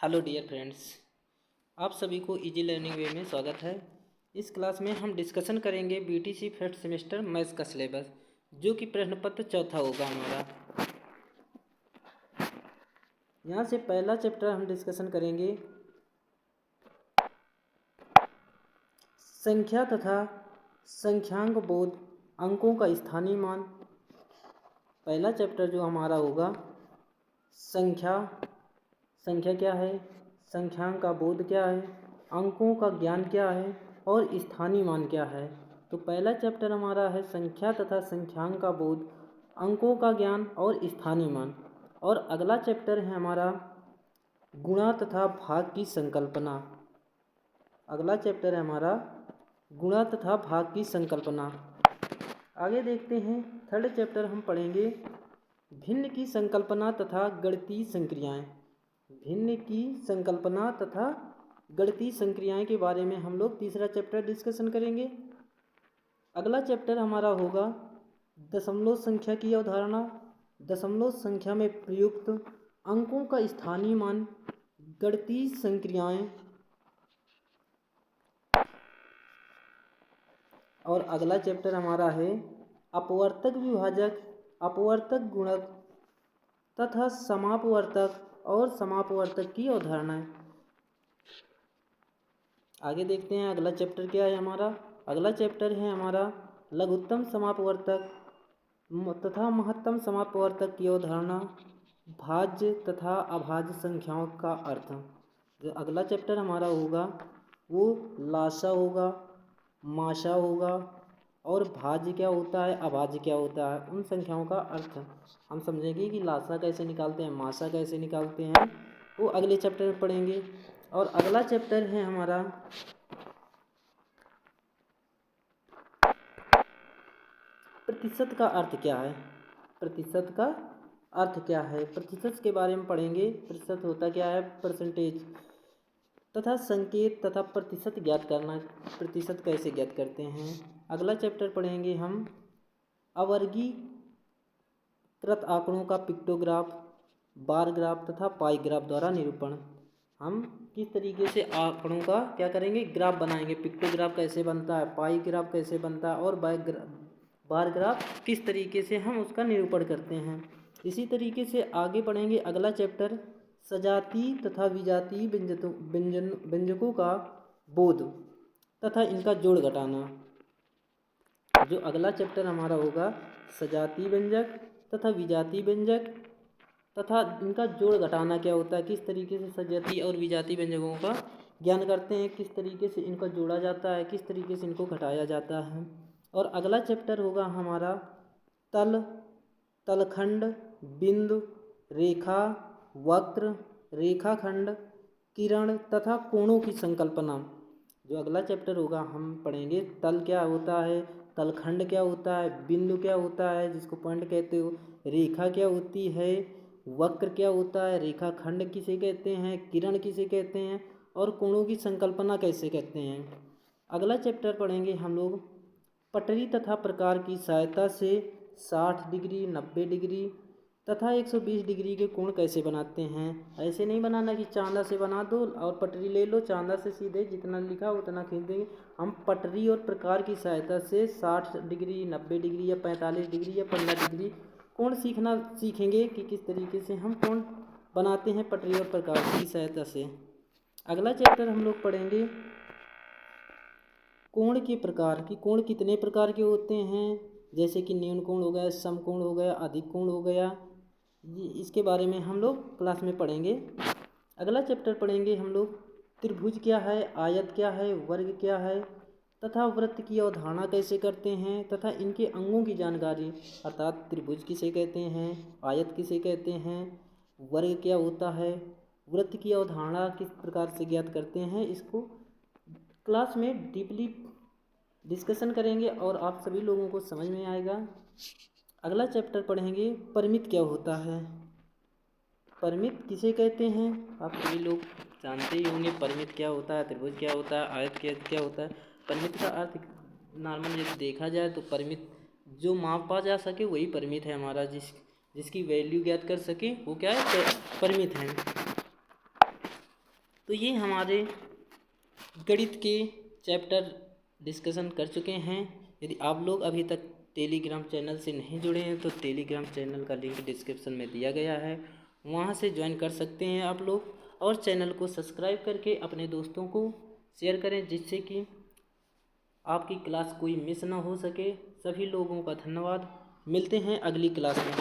Hello dear friends, आप सभी को इजी लर्निंग वे में स्वागत है। इस क्लास में हम डिस्कशन करेंगे बीटीसी फर्स्ट सेमेस्टर मैथ्स का सिलेबस, जो कि प्रश्न पत्र चौथा होगा हमारा। यहाँ से पहला चैप्टर हम डिस्कशन करेंगे संख्या तथा संख्यांक बोध, अंकों का स्थानीय मान। पहला चैप्टर जो हमारा होगा संख्या क्या है, संख्यांक का बोध क्या है, अंकों का ज्ञान क्या है और स्थानीय मान क्या है। तो पहला चैप्टर हमारा है संख्या तथा संख्यांक का बोध, अंकों का ज्ञान और स्थानीय मान। और अगला चैप्टर है हमारा गुणा तथा भाग की संकल्पना। अगला चैप्टर है हमारा गुणा तथा भाग की संकल्पना। आगे देखते हैं, थर्ड चैप्टर हम पढ़ेंगे भिन्न की संकल्पना तथा गणितीय संक्रियाएं। भिन्न की संकल्पना तथा गणितीय संक्रियाएं के बारे में हम लोग तीसरा चैप्टर डिस्कशन करेंगे। अगला चैप्टर हमारा होगा दशमलव संख्या की अवधारणा, दशमलव संख्या में प्रयुक्त अंकों का स्थानीय मान, गणितीय संक्रियाएं। और अगला चैप्टर हमारा है अपवर्तक विभाजक, अपवर्तक गुणक तथा समापवर्तक और समापवर्तक की अवधारणाएं। आगे देखते हैं अगला चैप्टर क्या है हमारा। अगला चैप्टर है हमारा लघुत्तम समापवर्तक तथा महत्तम समापवर्तक की अवधारणा, भाज्य तथा अभाज्य संख्याओं का अर्थ। जो अगला चैप्टर हमारा होगा वो लासा होगा, माशा होगा और भाज्य क्या होता है, अभाज्य क्या होता है, उन संख्याओं का अर्थ हम समझेंगे कि लासा कैसे निकालते हैं, माशा कैसे निकालते हैं, वो अगले चैप्टर में पढ़ेंगे। और अगला चैप्टर है हमारा प्रतिशत का अर्थ क्या है। प्रतिशत का अर्थ क्या है, प्रतिशत के बारे में पढ़ेंगे। प्रतिशत होता क्या है, परसेंटेज तथा संकेत तथा प्रतिशत ज्ञात करना, प्रतिशत कैसे ज्ञात करते हैं। अगला चैप्टर पढ़ेंगे हम अवर्गीकृत आंकड़ों का पिक्टोग्राफ, बार ग्राफ तथा पाई ग्राफ द्वारा निरूपण। हम किस तरीके से आंकड़ों का क्या करेंगे, ग्राफ बनाएंगे। पिक्टोग्राफ कैसे बनता है, पाई ग्राफ कैसे बनता है और बार ग्राफ किस तरीके से हम उसका निरूपण करते हैं। इसी तरीके से आगे बढ़ेंगे। अगला चैप्टर सजातीय तथा विजातीय व्यंजकों का बोध तथा इनका जोड़ घटाना। जो अगला चैप्टर हमारा होगा सजातीय व्यंजक तथा विजातीय व्यंजक तथा इनका जोड़ घटाना क्या होता है, किस तरीके से सजातीय और विजातीय व्यंजकों का ज्ञान करते हैं, किस तरीके से इनका जोड़ा जाता है, किस तरीके से इनको घटाया जाता है। और अगला चैप्टर होगा हमारा तलखंड, बिंदु, रेखा, वक्र, रेखाखंड, किरण तथा कोणों की संकल्पना। जो अगला चैप्टर होगा हम पढ़ेंगे तल क्या होता है, तलखंड क्या होता है, बिंदु क्या होता है जिसको पॉइंट कहते हो, रेखा क्या होती है, वक्र क्या होता है, रेखाखंड किसे कहते हैं, किरण किसे कहते हैं और कोणों की संकल्पना कैसे कहते हैं। अगला चैप्टर पढ़ेंगे हम लोग पटरी तथा प्रकार की सहायता से 60 डिग्री, 90 डिग्री तथा 120 डिग्री के कोण कैसे बनाते हैं। ऐसे नहीं बनाना कि चांदा से बना दो और पटरी ले लो, चांदा से सीधे जितना लिखा उतना खींच देंगे। हम पटरी और प्रकार की सहायता से 60 डिग्री, 90 डिग्री या 45 डिग्री या 15 डिग्री कोण सीखेंगे कि किस तरीके से हम कोण बनाते हैं पटरी और प्रकार की सहायता से। अगला चैप्टर हम लोग पढ़ेंगे कोण के प्रकार, कि कोण कितने प्रकार के होते हैं, जैसे कि न्यून कोण हो गया, समकोण हो गया, अधिक कोण हो गया। इसके बारे में हम लोग क्लास में पढ़ेंगे। अगला चैप्टर पढ़ेंगे हम लोग त्रिभुज क्या है, आयत क्या है, वर्ग क्या है तथा वृत्त की अवधारणा कैसे करते हैं तथा इनके अंगों की जानकारी, अर्थात त्रिभुज किसे कहते हैं, आयत किसे कहते हैं, वर्ग क्या होता है, वृत्त की अवधारणा किस प्रकार से ज्ञात करते हैं, इसको क्लास में डीपली डिस्कशन करेंगे और आप सभी लोगों को समझ में आएगा। अगला चैप्टर पढ़ेंगे परिमित क्या होता है। परिमित किसे कहते हैं, आप सभी लोग जानते ही होंगे परिमित क्या होता है, त्रिभुज क्या होता है, आयत क्या होता है। परिमित का अर्थ नॉर्मल यदि देखा जाए तो परिमित जो मापा जा सके वही परिमित है हमारा, जिसकी वैल्यू ज्ञात कर सके वो क्या है, परिमित है। तो ये हमारे गणित के चैप्टर डिस्कशन कर चुके हैं। यदि आप लोग अभी तक टेलीग्राम चैनल से नहीं जुड़े हैं तो टेलीग्राम चैनल का लिंक डिस्क्रिप्शन में दिया गया है, वहाँ से ज्वाइन कर सकते हैं आप लोग। और चैनल को सब्सक्राइब करके अपने दोस्तों को शेयर करें, जिससे कि आपकी क्लास कोई मिस ना हो सके। सभी लोगों का धन्यवाद। मिलते हैं अगली क्लास में।